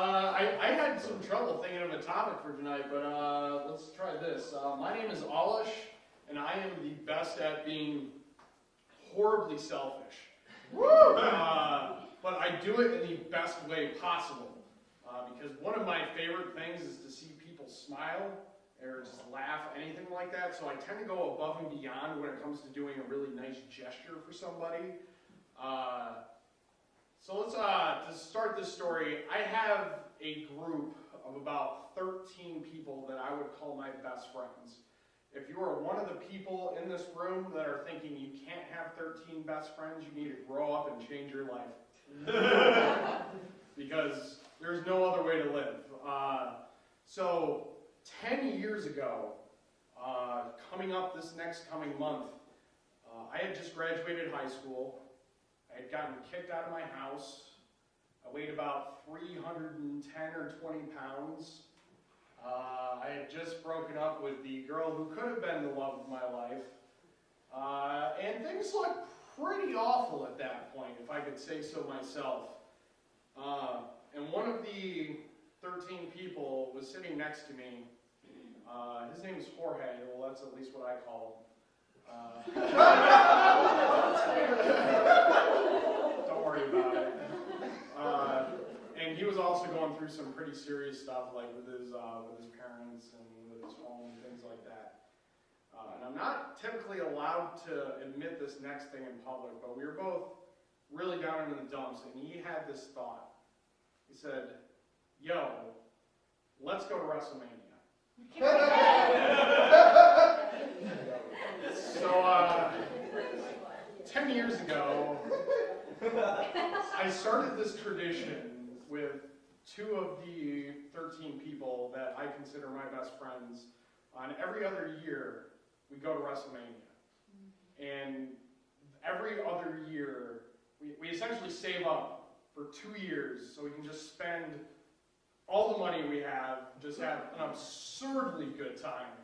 I had some trouble thinking of a topic for tonight, but let's try this. My name is Allish, and I am the best at being horribly selfish. But I do it in the best way possible, because one of my favorite things is to see people smile or just laugh, anything like that. So I tend to go above and beyond when it comes to doing a really nice gesture for somebody. So let's, to start this story, I have a group of about 13 people that I would call my best friends. If you are one of the people in this room that are thinking you can't have 13 best friends, you need to grow up and change your life. Because there's no other way to live. So 10 years ago, coming up this next coming month, I had just graduated high school. I had gotten kicked out of my house. I weighed about 310 or 20 pounds. I had just broken up with the girl who could have been the love of my life. And things looked pretty awful at that point, if I could say so myself. And one of the 13 people was sitting next to me. His name is Jorge. Well, that's at least what I call him. Don't worry about it. And he was also going through some pretty serious stuff, like with his parents and with his home and things like that. And I'm not typically allowed to admit this next thing in public, but we were both really down in the dumps, and he had this thought. He said, "Yo, let's go to WrestleMania." So, 10 years ago, I started this tradition with two of the 13 people that I consider my best friends. On every other year, we go to WrestleMania. And every other year, we essentially save up for 2 years so we can just spend all the money we have, just have an absurdly good time.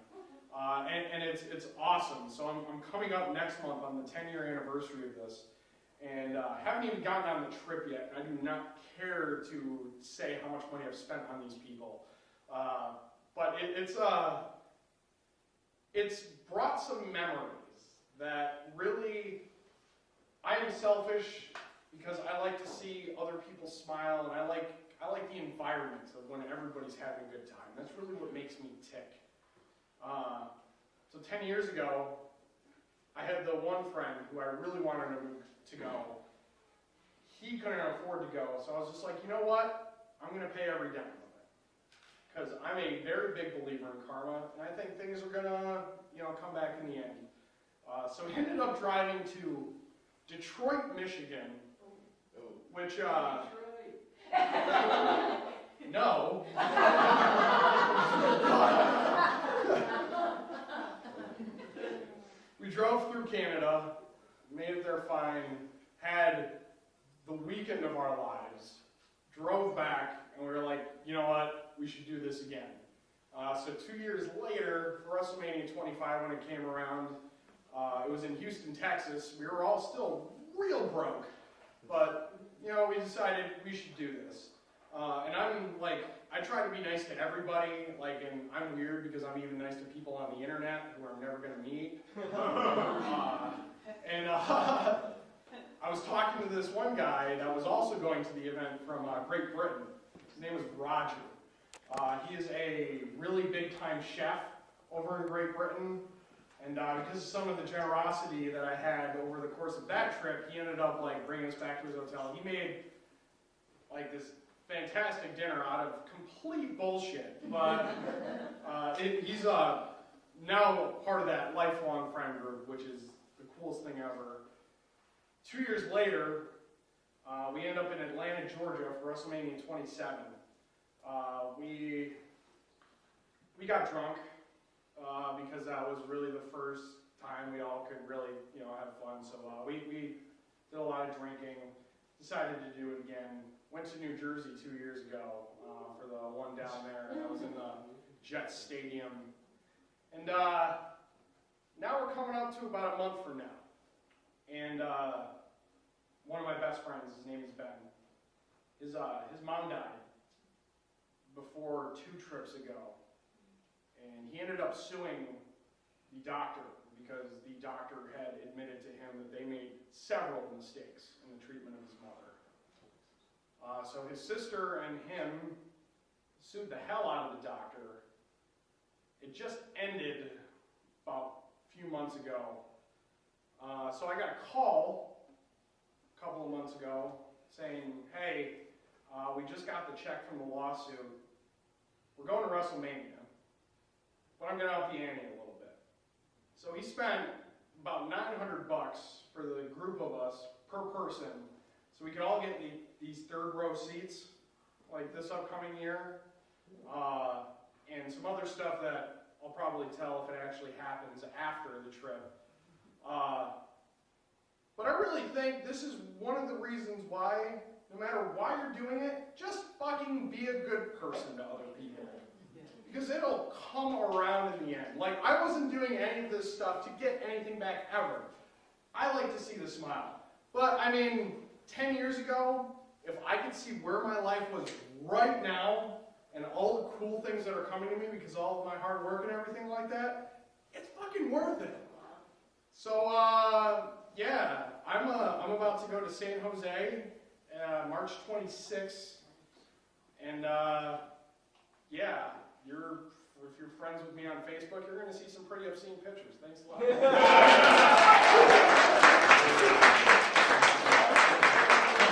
And it's awesome. So I'm coming up next month on the 10-year anniversary of this. And I haven't even gotten on the trip yet. I do not care to say how much money I've spent on these people. But it's brought some memories that really, I am selfish because I like to see other people smile, and I like the environment of when everybody's having a good time. That's really what makes me tick. So 10 years ago, I had the one friend who I really wanted to go. He couldn't afford to go, so I was just like, you know what? I'm going to pay every dime of it. Because I'm a very big believer in karma, and I think things are going to, come back in the end. So we ended up driving to Detroit, Michigan, which, no. We drove through Canada, made it there fine, had the weekend of our lives, drove back, and we were like, you know what, we should do this again. So 2 years later, for WrestleMania 25, when it came around, it was in Houston, Texas. We were all still real broke, but, we decided we should do this. And I try to be nice to everybody, and I'm weird because I'm even nice to people on the internet who I'm never going to meet. I was talking to this one guy that was also going to the event from Great Britain. His name was Roger. He is a really big-time chef over in Great Britain, and because of some of the generosity that I had over the course of that trip, he ended up bringing us back to his hotel. He made this fantastic dinner out of complete bullshit, but he's now part of that lifelong friend group, which is the coolest thing ever. 2 years later, we end up in Atlanta, Georgia for WrestleMania 27. We got drunk because that was really the first time we all could really have fun. So we did a lot of drinking, decided to do it again. Went to New Jersey 2 years ago for the one down there. I was in the Jet Stadium. And now we're coming up to about a month from now. And one of my best friends, his name is Ben. His mom died. before 2 trips ago. And he ended up suing the doctor because the doctor had admitted to him that they made several mistakes in the treatment of his mother. So his sister and him sued the hell out of the doctor. It just ended about a few months ago. So I got a call a couple of months ago saying, hey, we just got the check from the lawsuit. We're going to WrestleMania, but I'm going to up the ante a little bit. So he spent about $900 for the group of us per person, so we could all get these 3rd row seats, like this upcoming year, and some other stuff that I'll probably tell if it actually happens after the trip. But I really think this is one of the reasons why, no matter why you're doing it, just fucking be a good person to other people. Because it'll come around in the end. Like, I wasn't doing any of this stuff to get anything back ever. I like to see the smile. But, I mean, 10 years ago, if I could see where my life was right now, and all the cool things that are coming to me because of all of my hard work and everything like that, it's fucking worth it. So, yeah, I'm about to go to San Jose, March 26th, and, yeah, if you're friends with me on Facebook, you're going to see some pretty obscene pictures. Thanks a lot.